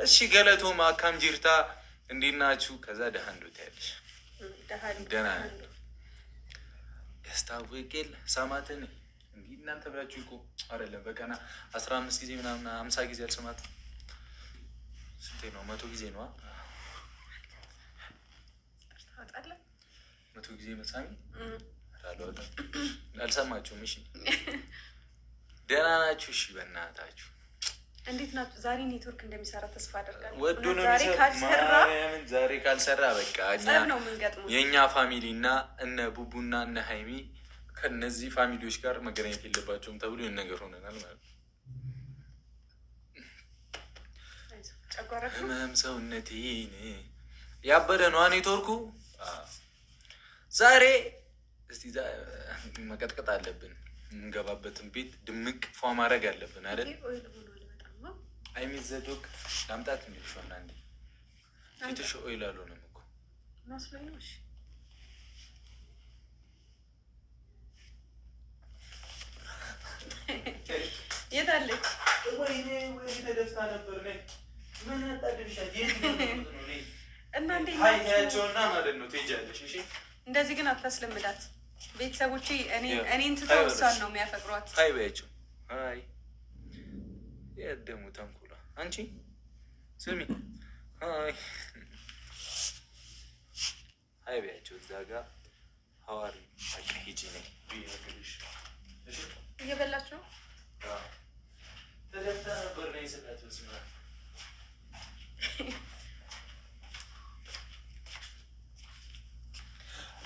እሺ ገለቶማ አካም ጅርታ እንዴት ናችሁ? ከዛ ደሃ እንዶ ታያለሽ። ደህና ያስታውቅል ሰማትን እንዲህ እናንተ ብላችሁ እኮ አይደለም በቀና 15 ጊዜ ምናምን 50 ጊዜ አልሰማት ስንቴ ነው? 100 ጊዜ ነው። 100 ጊዜ መሳሚ አልሰማችሁም? እሺ ደህና ናችሁ? እሺ በእናታችሁ እንዴት ናችሁ? ዛሬ ኔትወርክ እንደሚሰራ ተስፋ አደርጋለሁ። ወዶ ነው ዛሬ ካልሰራ በቃ ነው የምንገጥመው። የእኛ ፋሚሊ እና እነ ቡቡና እነ ሀይሚ ከነዚህ ፋሚሊዎች ጋር መገናኘት የለባቸውም ተብሎ ይህን ነገር ሆነናል ማለት ነው። ህመም ሰውነቴን ያበደ ነዋ ኔትወርኩ። ዛሬ እስቲ መቀጥቀጥ አለብን። የምንገባበትን ቤት ድምቅ ፏ ማድረግ አለብን አይደል? አይሚዘዶክ ላምጣት እንዲልሽ ሆና እንዲ ፊትሽ ኦይል አልሆነም እኮ ማስለኞሽ የታለች? ወይኔ ተደፍታ ነበር። ምን ያጣድብሻል? እና እንዴ ሀያቸውና ማለት ነው ትሄጃለሽ። እሺ እንደዚህ ግን አታስለምዳት። ቤተሰቦቼ እኔን ትተው እሷን ነው የሚያፈቅሯት። ሀይ በያቸው። ሀይ የደሙ ተንኩላ አንቺ ስሚ ሀይ በያቸው። እዛ ጋ ሀዋሪ ሂጂ ነኝ ብዬሽ እየበላችሁ ተደፍታ ነበር ነኝ ስላት ስማ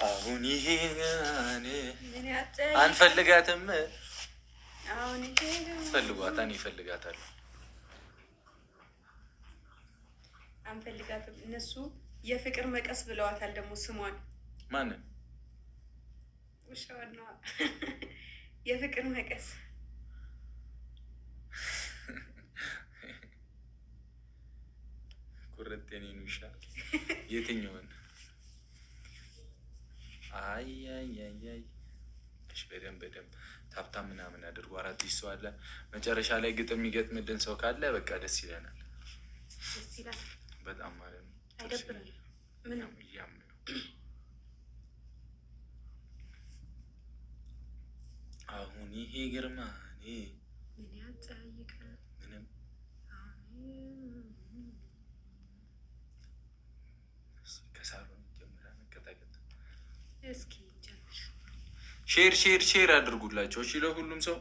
አሁን ይሄ አንፈልጋትም። ፈልጓታን ይፈልጋታል። አንፈልጋትም። እነሱ የፍቅር መቀስ ብለዋታል። ደግሞ ስሟን ማንን? ውሻዋን ነዋ። የፍቅር መቀስ ቁርጥ የኔን ውሻ የትኛውን? አይ እሺ፣ በደንብ ታብታ ምናምን አድርጎ 4 ሰው አለ። መጨረሻ ላይ ግጥም የሚገጥምልን ሰው ካለ በቃ ደስ ይለናል። ደስ ይላል በጣም ማለት ነው። አይደብርም? ምንም እያምነው አሁን ይሄ ግርማ ምን ያጠያይቃል? ምንም ከሳሎን ጀምራ መቀጣቀጥ። እስኪ ሼር አድርጉላቸው እሺ፣ ለሁሉም ሰው